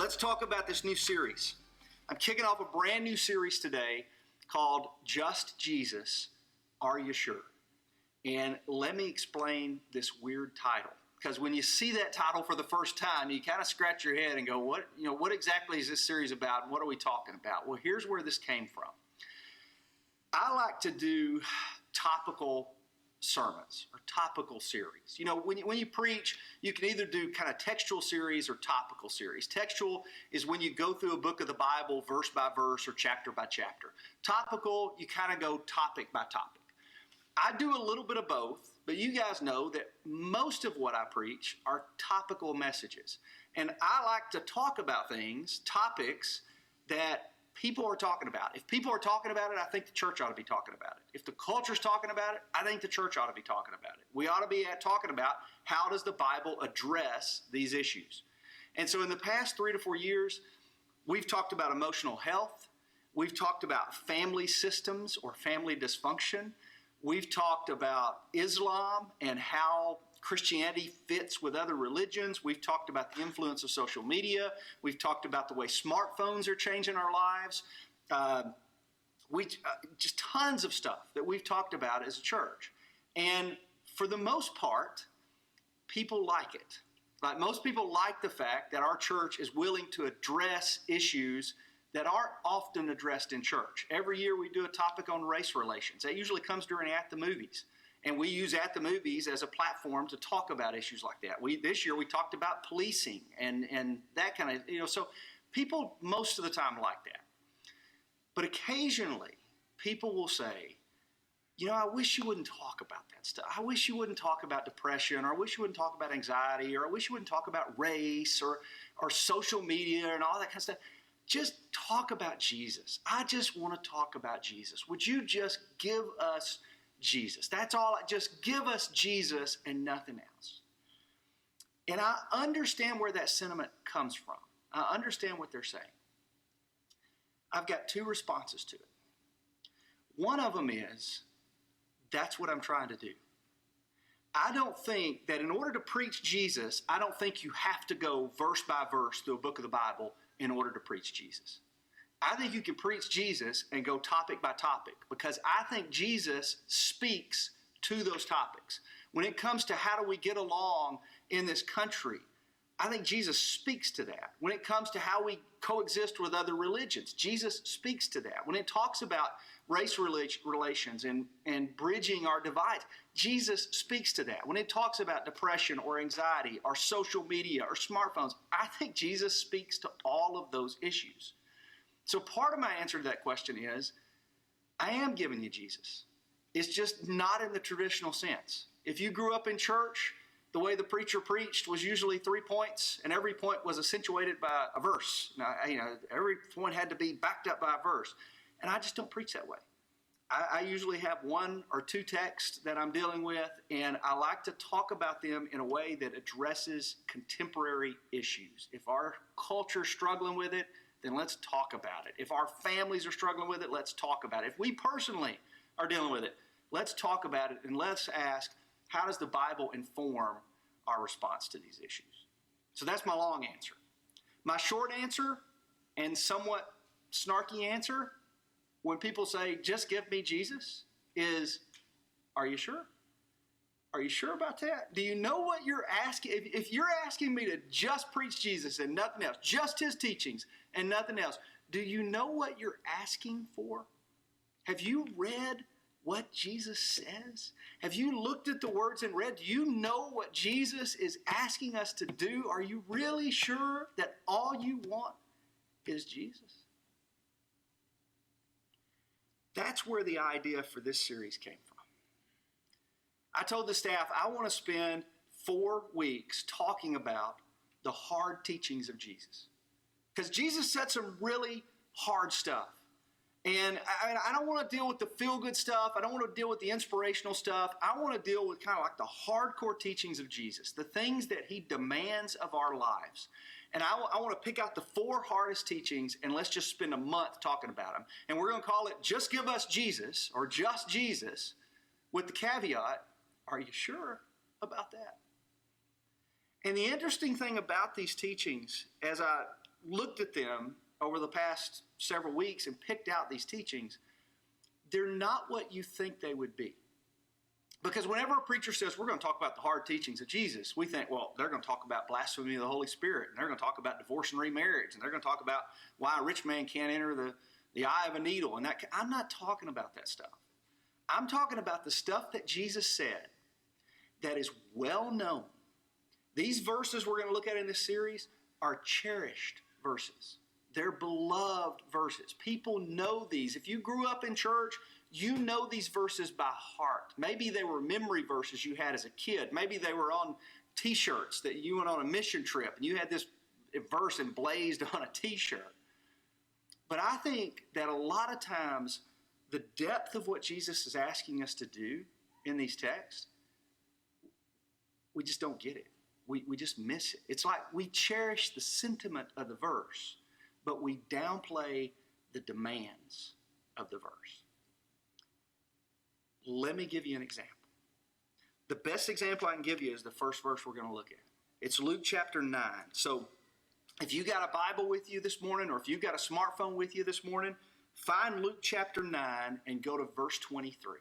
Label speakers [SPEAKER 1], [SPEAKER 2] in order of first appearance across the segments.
[SPEAKER 1] Let's talk about this new series. I'm kicking off a brand new series today called Just Jesus, Are You Sure? And let me explain this weird title. Because when you see that title for the first time, you kind of scratch your head and go, what exactly is this series about? And what are we talking about? Well, here's where this came from. I like to do topical sermons or topical series. You know, when you preach, you can either do kind of textual series or topical series. Textual is when you go through a book of the Bible verse by verse or chapter by chapter. Topical, you kind of go topic by topic. I do a little bit of both, but you guys know that most of what I preach are topical messages. And I like to talk about things, topics that people are talking about. If people are talking about it, I think the church ought to be talking about it. If the culture's talking about it, I think the church ought to be talking about it. We ought to be talking about how does the Bible address these issues. And so in the past 3 to 4 years, we've talked about emotional health. We've talked about family systems or family dysfunction. We've talked about Islam and how Christianity fits with other religions. We've talked about the influence of social media. We've talked about the way smartphones are changing our lives. Just tons of stuff that we've talked about as a church. And for the most part, people like it. Like most people like the fact that our church is willing to address issues that aren't often addressed in church. Every year we do a topic on race relations. That usually comes during At the Movies. And we use At the Movies as a platform to talk about issues like that. This year we talked about policing and that kind of, so people most of the time like that. But occasionally people will say, I wish you wouldn't talk about that stuff. I wish you wouldn't talk about depression, or I wish you wouldn't talk about anxiety, or I wish you wouldn't talk about race or social media and all that kind of stuff. Just talk about Jesus. I just want to talk about Jesus. Would you just give us Jesus? That's all. Just give us Jesus and nothing else. And I understand where that sentiment comes from. I understand what they're saying. I've got two responses to it. One of them is, that's what I'm trying to do. I don't think that in order to preach Jesus, I don't think you have to go verse by verse through a book of the Bible in order to preach Jesus. I think you can preach Jesus and go topic by topic, because I think Jesus speaks to those topics. When it comes to how do we get along in this country, I think Jesus speaks to that. When it comes to how we coexist with other religions, Jesus speaks to that. When it talks about race relations and bridging our divides, Jesus speaks to that. When it talks about depression or anxiety or social media or smartphones, I think Jesus speaks to all of those issues. So part of my answer to that question is, I am giving you Jesus. It's just not in the traditional sense. If you grew up in church, the way the preacher preached was usually 3 points, and every point was accentuated by a verse. Now, every point had to be backed up by a verse. And I just don't preach that way. I usually have 1 or 2 texts that I'm dealing with, and I like to talk about them in a way that addresses contemporary issues. If our culture's struggling with it, then let's talk about it. If our families are struggling with it, let's talk about it. If we personally are dealing with it, let's talk about it, and let's ask, how does the Bible inform our response to these issues? So that's my long answer. My short answer, and somewhat snarky answer, when people say, just give me Jesus, is, are you sure? Are you sure about that? Do you know what you're asking? If you're asking me to just preach Jesus and nothing else, just his teachings and nothing else, do you know what you're asking for? Have you read what Jesus says? Have you looked at the words and read? Do you know what Jesus is asking us to do? Are you really sure that all you want is Jesus? That's where the idea for this series came from. I told the staff I want to spend 4 weeks talking about the hard teachings of Jesus. Because Jesus said some really hard stuff. And I don't want to deal with the feel-good stuff. I don't want to deal with the inspirational stuff. I want to deal with kind of like the hardcore teachings of Jesus, the things that he demands of our lives. And I want to pick out the 4 hardest teachings, and let's just spend a month talking about them. And we're going to call it Just Give Us Jesus, or Just Jesus, with the caveat, are you sure about that? And the interesting thing about these teachings, as I looked at them over the past several weeks and picked out these teachings, they're not what you think they would be. Because whenever a preacher says, we're going to talk about the hard teachings of Jesus, we think, well, they're going to talk about blasphemy of the Holy Spirit, and they're going to talk about divorce and remarriage, and they're going to talk about why a rich man can't enter the eye of a needle. And that, I'm not talking about that stuff. I'm talking about the stuff that Jesus said that is well known. These verses we're going to look at in this series are cherished verses. They're beloved verses. People know these. If you grew up in church, you know these verses by heart. Maybe they were memory verses you had as a kid. Maybe they were on T-shirts that you went on a mission trip and you had this verse emblazed on a T-shirt. But I think that a lot of times the depth of what Jesus is asking us to do in these texts, we just don't get it. We just miss it. It's like we cherish the sentiment of the verse, but we downplay the demands of the verse. Let me give you an example. The best example I can give you is the first verse we're going to look at. It's Luke chapter 9. So if you got a Bible with you this morning, or if you've got a smartphone with you this morning, find Luke chapter 9 and go to verse 23.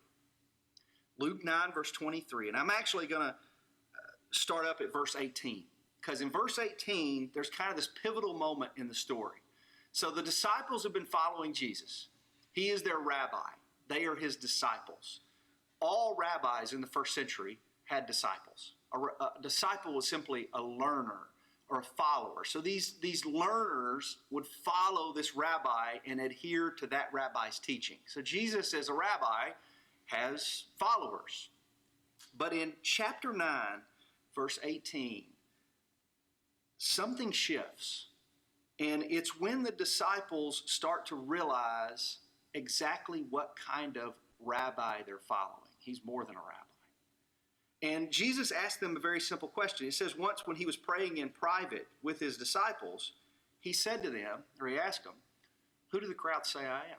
[SPEAKER 1] Luke 9, verse 23. And I'm actually going to start up at verse 18. Because in verse 18, there's kind of this pivotal moment in the story. So the disciples have been following Jesus. He is their rabbi. They are his disciples. All rabbis in the first century had disciples. A disciple was simply a learner or a follower. So these learners would follow this rabbi and adhere to that rabbi's teaching. So Jesus, as a rabbi, has followers. But in chapter 9, verse 18, something shifts. And it's when the disciples start to realize exactly what kind of rabbi they're following. He's more than a rabbi. And Jesus asked them a very simple question. He says, once when he was praying in private with his disciples, he said to them, or he asked them, who do the crowd say I am?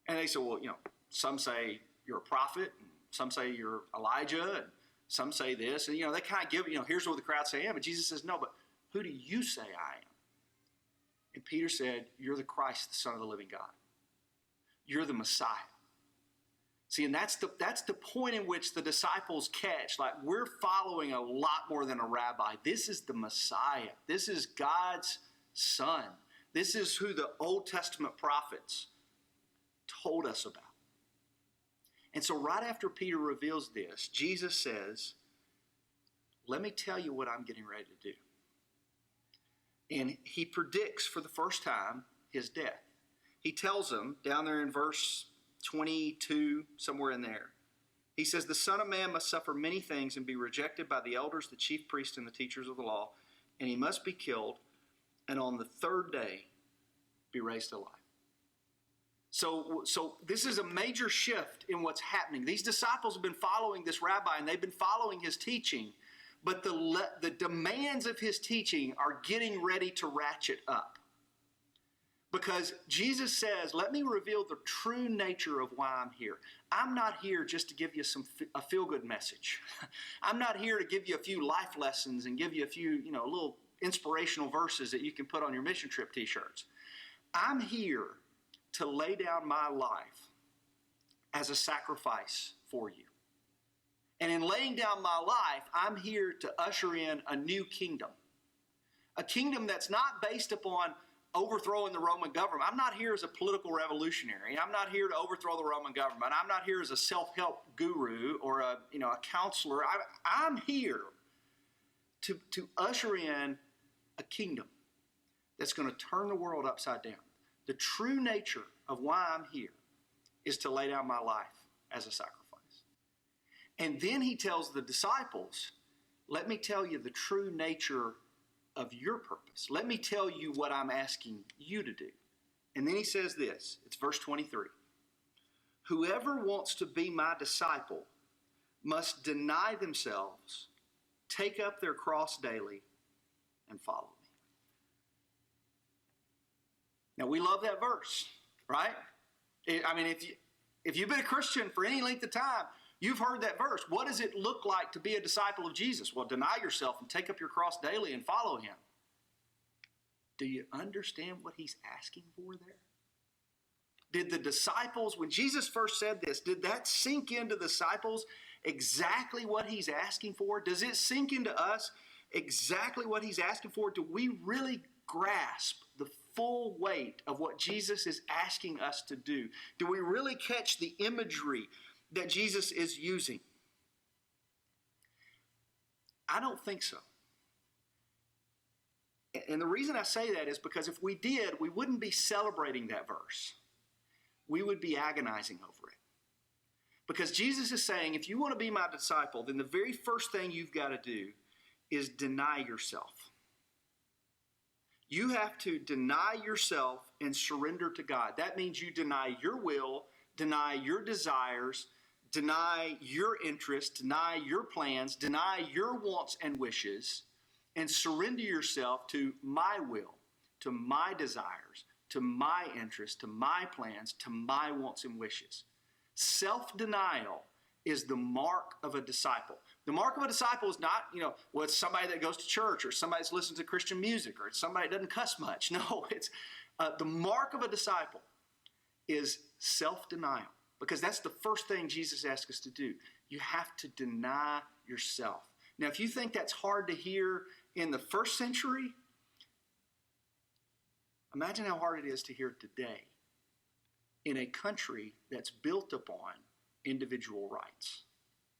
[SPEAKER 1] And they said, well, some say you're a prophet, and some say you're Elijah, and some say this. And, they kind of give, here's what the crowd say I am. And Jesus says, no, but who do you say I am? And Peter said, you're the Christ, the Son of the living God. You're the Messiah. See, and that's the point in which the disciples catch. Like, we're following a lot more than a rabbi. This is the Messiah. This is God's Son. This is who the Old Testament prophets told us about. And so right after Peter reveals this, Jesus says, let me tell you what I'm getting ready to do. And he predicts for the first time his death. He tells them down there in verse 22, somewhere in there, he says, the Son of Man must suffer many things and be rejected by the elders, the chief priests, and the teachers of the law, and he must be killed, and on the third day be raised alive. So this is a major shift in what's happening. These disciples have been following this rabbi, and they've been following his teaching, but the demands of his teaching are getting ready to ratchet up. Because Jesus says, let me reveal the true nature of why I'm here. I'm not here just to give you a feel-good message. I'm not here to give you a few life lessons and give you a few, little inspirational verses that you can put on your mission trip t-shirts. I'm here to lay down my life as a sacrifice for you. And in laying down my life, I'm here to usher in a new kingdom. A kingdom that's not based upon overthrowing the Roman government. I'm not here as a political revolutionary. I'm not here to overthrow the Roman government. I'm not here as a self-help guru or a counselor. I'm here to usher in a kingdom that's going to turn the world upside down. The true nature of why I'm here is to lay down my life as a sacrifice. And then he tells the disciples, let me tell you the true nature of your purpose. Let me tell you what I'm asking you to do. And then he says this, it's verse 23. Whoever wants to be my disciple must deny themselves, take up their cross daily, and follow me. Now, we love that verse, right? If you've been a Christian for any length of time, you've heard that verse. What does it look like to be a disciple of Jesus? Well, deny yourself and take up your cross daily and follow him. Do you understand what he's asking for there? Did the disciples, when Jesus first said this, did that sink into the disciples exactly what he's asking for? Does it sink into us exactly what he's asking for? Do we really grasp the full weight of what Jesus is asking us to do? Do we really catch the imagery that Jesus is using? I don't think so. And the reason I say that is because if we did, we wouldn't be celebrating that verse. We would be agonizing over it. Because Jesus is saying, if you want to be my disciple, then the very first thing you've got to do is deny yourself. You have to deny yourself and surrender to God. That means you deny your will, deny your desires, deny your interests, deny your plans, deny your wants and wishes, and surrender yourself to my will, to my desires, to my interests, to my plans, to my wants and wishes. Self-denial is the mark of a disciple. The mark of a disciple is not, well, it's somebody that goes to church or somebody that listens to Christian music or it's somebody that doesn't cuss much. No, it's the mark of a disciple is self-denial, because that's the first thing Jesus asks us to do. You have to deny yourself. Now, if you think that's hard to hear in the first century, imagine how hard it is to hear today in a country that's built upon individual rights.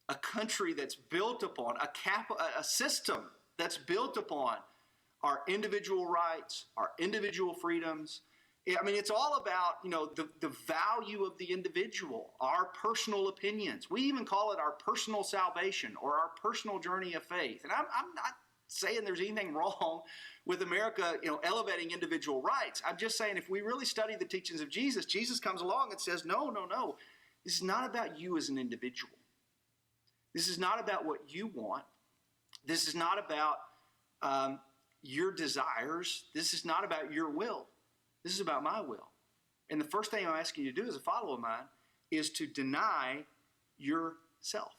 [SPEAKER 1] A country that's built upon a system that's built upon our individual rights, our individual freedoms. I mean, it's all about, the value of the individual, our personal opinions. We even call it our personal salvation or our personal journey of faith. And I'm not saying there's anything wrong with America, elevating individual rights. I'm just saying if we really study the teachings of Jesus, Jesus comes along and says, no. This is not about you as an individual. This is not about what you want. This is not about your desires. This is not about your will. This is about my will. And the first thing I'm asking you to do as a follower of mine is to deny yourself.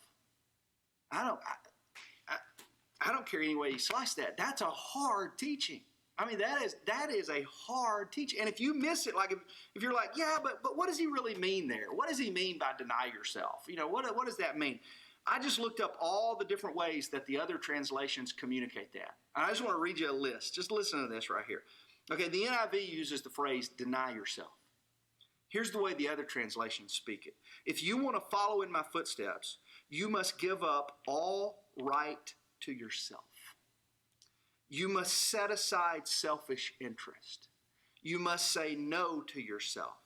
[SPEAKER 1] I don't care any way you slice that. That's a hard teaching. I mean, that is a hard teaching. And if you miss it, like if you're like, yeah, but what does he really mean there? What does he mean by deny yourself? What does that mean? I just looked up all the different ways that the other translations communicate that. And I just want to read you a list. Just listen to this right here. Okay, the NIV uses the phrase deny yourself. Here's the way the other translations speak it. If you want to follow in my footsteps, you must give up all right to yourself. You must set aside selfish interest. You must say no to yourself.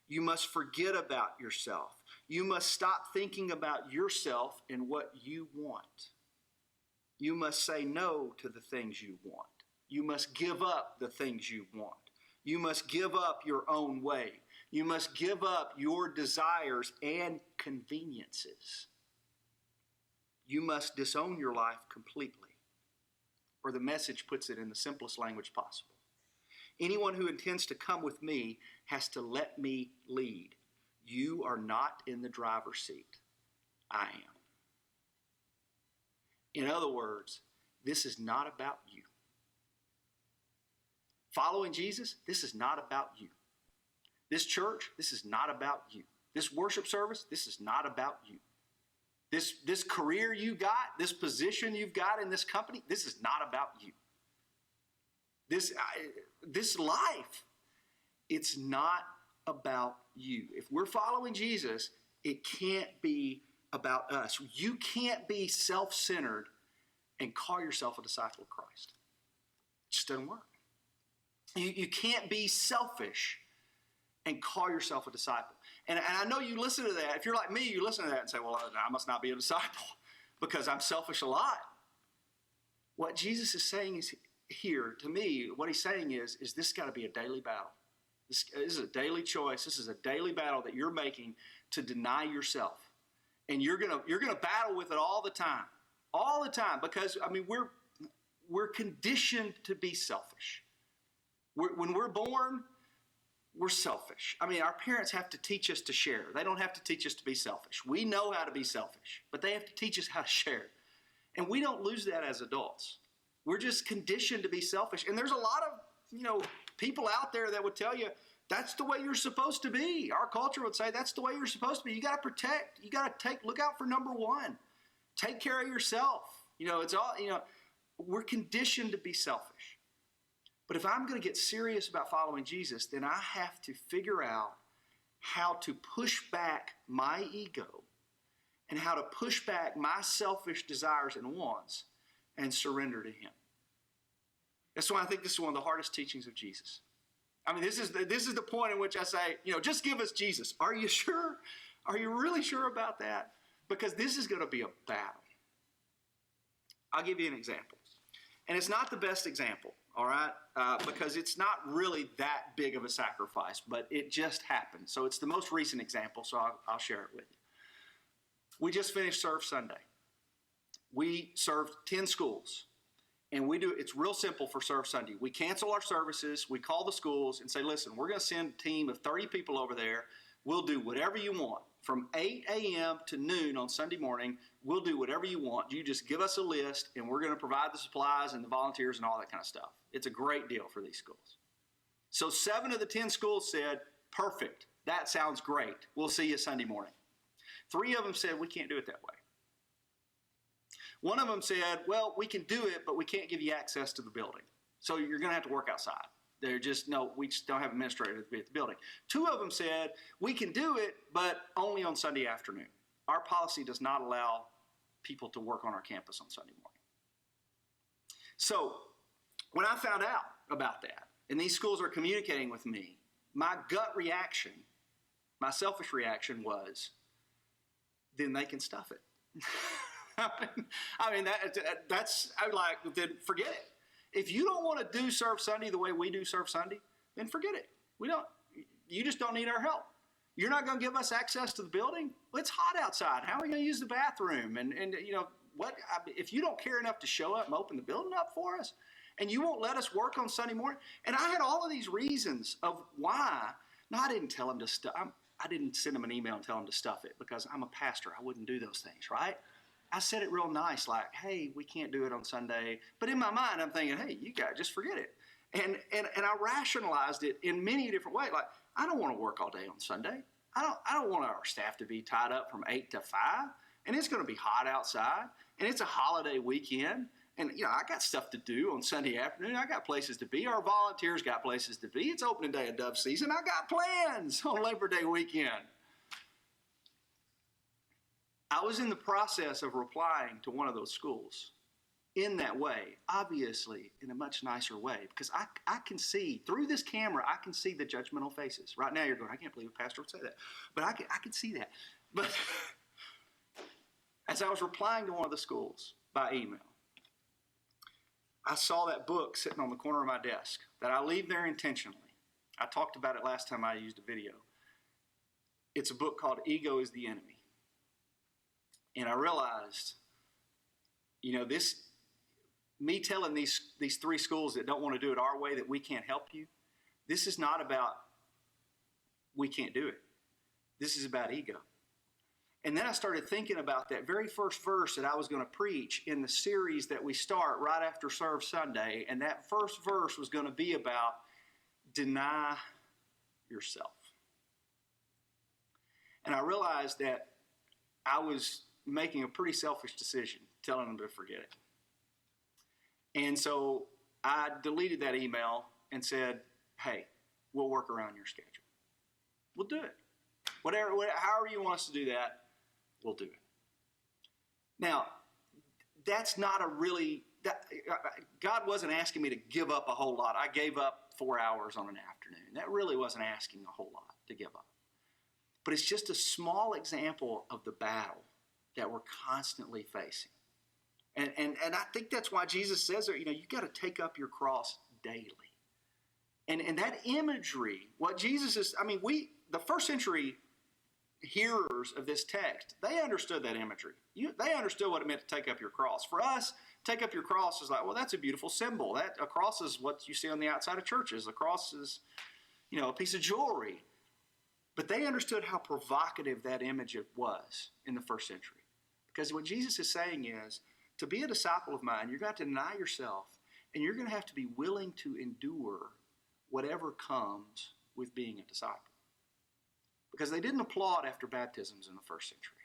[SPEAKER 1] You must forget about yourself. You must stop thinking about yourself and what you want. You must say no to the things you want. You must give up the things you want. You must give up your own way. You must give up your desires and conveniences. You must disown your life completely. Or the Message puts it in the simplest language possible. Anyone who intends to come with me has to let me lead. You are not in the driver's seat. I am. In other words, this is not about you. Following Jesus, this is not about you. This church, this is not about you. This worship service, this is not about you. This career you got, this position you've got in this company, this is not about you. This life, it's not about you. If we're following Jesus, it can't be about us. You can't be self-centered and call yourself a disciple of Christ. It just doesn't work. You can't be selfish and call yourself a disciple. And I know you listen to that. If you're like me, you listen to that and say, well, I must not be a disciple because I'm selfish a lot. What Jesus is saying is here, to me, what he's saying is this has got to be a daily battle. This is a daily choice. This is a daily battle that you're making to deny yourself. And you're gonna battle with it all the time. All the time. Because, we're conditioned to be selfish. When we're born, we're selfish. Our parents have to teach us to share. They don't have to teach us to be selfish. We know how to be selfish, but they have to teach us how to share. And we don't lose that as adults. We're just conditioned to be selfish. And there's a lot of people out there that would tell you that's the way you're supposed to be. Our culture would say that's the way you're supposed to be. You got to protect. You got to look out for number one. Take care of yourself. It's all, we're conditioned to be selfish. But if I'm going to get serious about following Jesus, then I have to figure out how to push back my ego and how to push back my selfish desires and wants and surrender to him. That's why I think this is one of the hardest teachings of Jesus. I mean, this is the point in which I say, just give us Jesus. Are you sure? Are you really sure about that? Because this is going to be a battle. I'll give you an example. And it's not the best example, all right? Because it's not really that big of a sacrifice, but it just happened. So it's the most recent example, so I'll share it with you. We just finished Serve Sunday. We served 10 schools. And it's real simple for Serve Sunday. We cancel our services. We call the schools and say, listen, we're going to send a team of 30 people over there. We'll do whatever you want. From 8 a.m. to noon on Sunday morning, we'll do whatever you want. You just give us a list, and we're going to provide the supplies and the volunteers and all that kind of stuff. It's a great deal for these schools. So 7 of the 10 schools said, perfect. That sounds great. We'll see you Sunday morning. 3 of them said, we can't do it that way. One of them said, well, we can do it, but we can't give you access to the building. So you're going to have to work outside. They're just, no, we just don't have administrators to be at the building. 2 of them said, we can do it, but only on Sunday afternoon. Our policy does not allow people to work on our campus on Sunday morning. So when I found out about that, and these schools are communicating with me, my gut reaction, my selfish reaction was, then they can stuff it. I'm like, then forget it. If you don't want to do Serve Sunday the way we do Serve Sunday, then forget it. You just don't need our help. You're not going to give us access to the building? Well, it's hot outside. How are we going to use the bathroom? And if you don't care enough to show up and open the building up for us, and you won't let us work on Sunday morning? And I had all of these reasons of why. No, I didn't tell them to stuff. I didn't send them an email and tell them to stuff it because I'm a pastor. I wouldn't do those things, right? I said it real nice, like, hey, we can't do it on Sunday. But in my mind, I'm thinking, hey, you guys, just forget it. And I rationalized it in many different ways. Like, I don't want to work all day on Sunday. I don't want our staff to be tied up from 8 to 5. And it's going to be hot outside. And it's a holiday weekend. And, I got stuff to do on Sunday afternoon. I got places to be. Our volunteers got places to be. It's opening day of dove season. I got plans on Labor Day weekend. I was in the process of replying to one of those schools in that way, obviously in a much nicer way, because I can see, through this camera, I can see the judgmental faces. Right now you're going, I can't believe a pastor would say that. But I can see that. But as I was replying to one of the schools by email, I saw that book sitting on the corner of my desk that I leave there intentionally. I talked about it last time I used a video. It's a book called Ego is the Enemy. And I realized, me telling these 3 schools that don't want to do it our way that we can't help you, this is not about we can't do it. This is about ego. And then I started thinking about that very first verse that I was going to preach in the series that we start right after Serve Sunday. And that first verse was going to be about deny yourself. And I realized that I was making a pretty selfish decision, telling them to forget it. And so I deleted that email and said, hey, we'll work around your schedule. We'll do it. However you want us to do that, we'll do it. Now, that's not God wasn't asking me to give up a whole lot. I gave up 4 hours on an afternoon. That really wasn't asking a whole lot to give up. But it's just a small example of the battle that we're constantly facing. And I think that's why Jesus says there, you got to take up your cross daily. And that imagery, what Jesus is, the first century hearers of this text, they understood that imagery. They understood what it meant to take up your cross. For us, take up your cross is like, well, that's a beautiful symbol. A cross is what you see on the outside of churches. A cross is, a piece of jewelry. But they understood how provocative that image was in the first century. Because what Jesus is saying is, to be a disciple of mine, you're going to deny yourself And you're going to have to be willing to endure whatever comes with being a disciple. Because they didn't applaud after baptisms in the first century.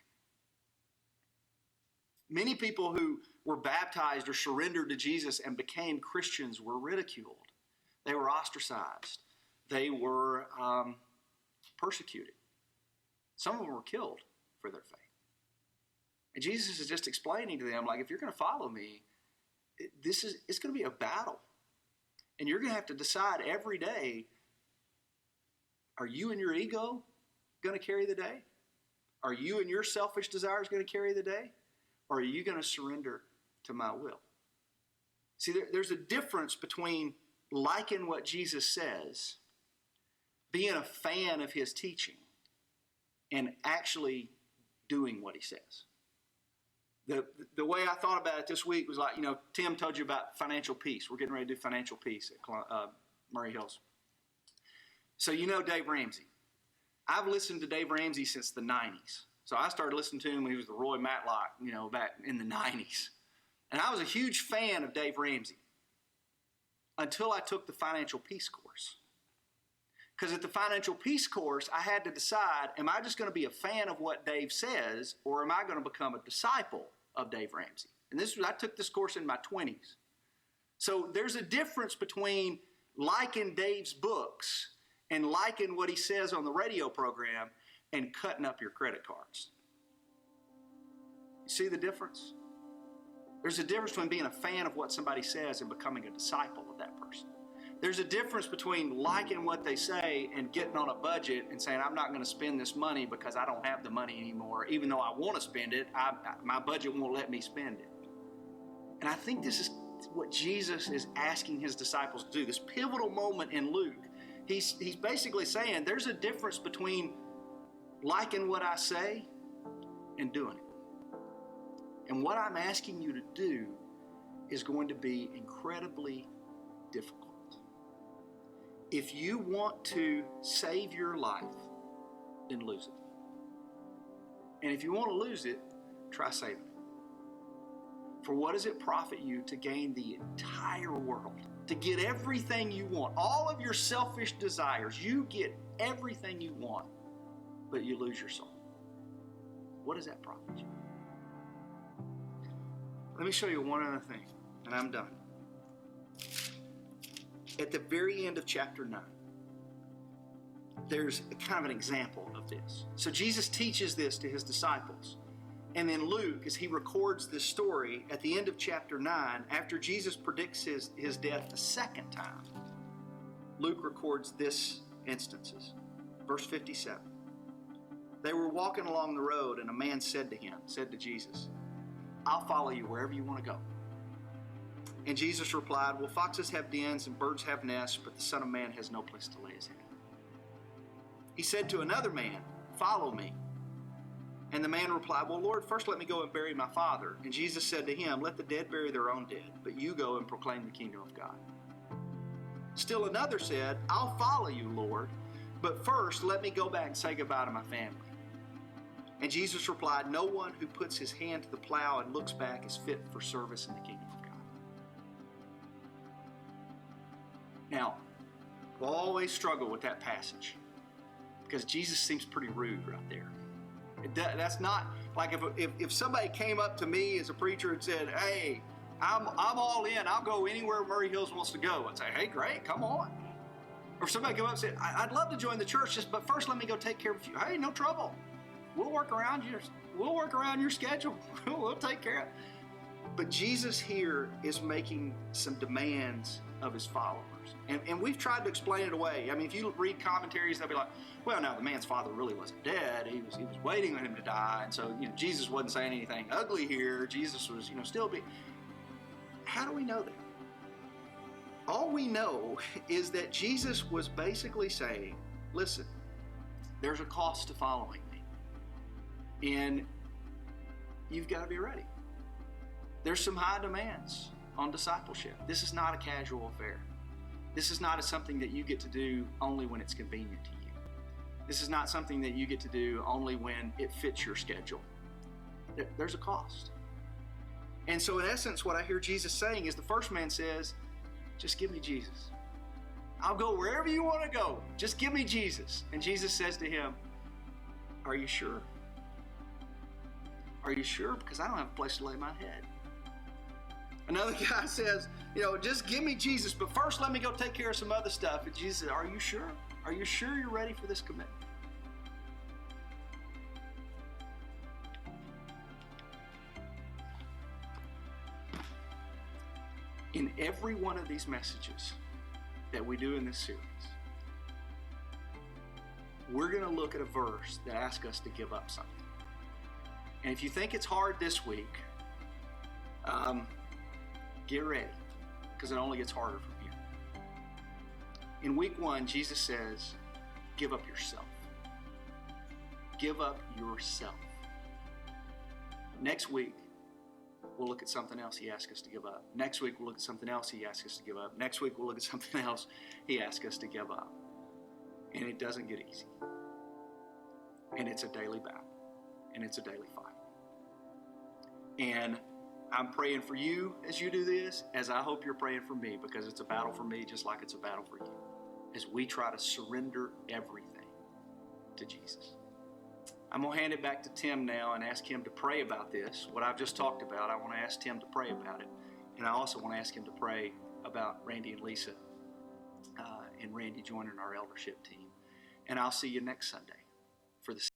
[SPEAKER 1] Many people who were baptized or surrendered to Jesus and became Christians were ridiculed. They were ostracized. They were persecuted. Some of them were killed for their faith. And Jesus is just explaining to them, like, if you're going to follow me, it's going to be a battle. And you're going to have to decide every day, are you and your ego going to carry the day? Are you and your selfish desires going to carry the day? Or are you going to surrender to my will? See, there's a difference between liking what Jesus says, being a fan of his teaching, and actually doing what he says. The way I thought about it this week was like, Tim told you about financial peace. We're getting ready to do financial peace at Murray Hills. So Dave Ramsey. I've listened to Dave Ramsey since the 90s. So I started listening to him when he was the Roy Matlock, back in the 90s. And I was a huge fan of Dave Ramsey until I took the financial peace course. Because at the financial peace course, I had to decide, am I just going to be a fan of what Dave says, or am I going to become a disciple of Dave Ramsey? And I took this course in my 20s. So there's a difference between liking Dave's books and liking what he says on the radio program and cutting up your credit cards. You see the difference? There's a difference between being a fan of what somebody says and becoming a disciple of that person. There's a difference between liking what they say and getting on a budget and saying, I'm not going to spend this money because I don't have the money anymore. Even though I want to spend it, my budget won't let me spend it. And I think this is what Jesus is asking his disciples to do. This pivotal moment in Luke, he's basically saying there's a difference between liking what I say and doing it. And what I'm asking you to do is going to be incredibly difficult. If you want to save your life, then lose it. And if you want to lose it, try saving it. For what does it profit you to gain the entire world, to get everything you want, all of your selfish desires? You get everything you want, but you lose your soul. What does that profit you? Let me show you one other thing, and I'm done. At the very end of chapter 9, there's kind of an example of this. So Jesus teaches this to his disciples. And then Luke, as he records this story, at the end of chapter 9, after Jesus predicts his death the second time, Luke records this instances. Verse 57. They were walking along the road, and a man said to Jesus, I'll follow you wherever you want to go. And Jesus replied, well, foxes have dens and birds have nests, but the Son of Man has no place to lay his head. He said to another man, follow me. And the man replied, well, Lord, first let me go and bury my father. And Jesus said to him, let the dead bury their own dead, but you go and proclaim the kingdom of God. Still another said, I'll follow you, Lord, but first let me go back and say goodbye to my family. And Jesus replied, no one who puts his hand to the plow and looks back is fit for service in the kingdom of God. Now, we'll always struggle with that passage because Jesus seems pretty rude right there. That's not like if somebody came up to me as a preacher and said, hey, I'm all in. I'll go anywhere Murray Hills wants to go. I'd say, hey, great, come on. Or somebody come up and said, I'd love to join the church, but first let me go take care of you. Hey, no trouble. We'll work around your schedule. We'll take care of it. But Jesus here is making some demands of his followers. And we've tried to explain it away. I mean, if you read commentaries, they'll be like, well, no, the man's father really wasn't dead. He was waiting on him to die. And so, Jesus wasn't saying anything ugly here. Jesus was, still being. How do we know that? All we know is that Jesus was basically saying, listen, there's a cost to following me. And you've got to be ready. There's some high demands on discipleship. This is not a casual affair. This is not something that you get to do only when it's convenient to you. This is not something that you get to do only when it fits your schedule. There's a cost. And so in essence, what I hear Jesus saying is the first man says, Just give me Jesus. I'll go wherever you want to go. Just give me Jesus. And Jesus says to him, are you sure? Are you sure? Because I don't have a place to lay my head. Another guy says, just give me Jesus, but first let me go take care of some other stuff. And Jesus said, are you sure? Are you sure you're ready for this commitment? In every one of these messages that we do in this series, we're going to look at a verse that asks us to give up something. And if you think it's hard this week, get ready, because it only gets harder from here. In week 1, Jesus says, give up yourself. Give up yourself. Next week, we'll look at something else he asks us to give up. Next week, we'll look at something else he asks us to give up. Next week, we'll look at something else he asks us to give up. And it doesn't get easy. And it's a daily battle. And it's a daily fight. And I'm praying for you as you do this, as I hope you're praying for me, because it's a battle for me just like it's a battle for you, as we try to surrender everything to Jesus. I'm going to hand it back to Tim now and ask him to pray about this. What I've just talked about, I want to ask Tim to pray about it. And I also want to ask him to pray about Randy and Lisa and Randy joining our eldership team. And I'll see you next Sunday for the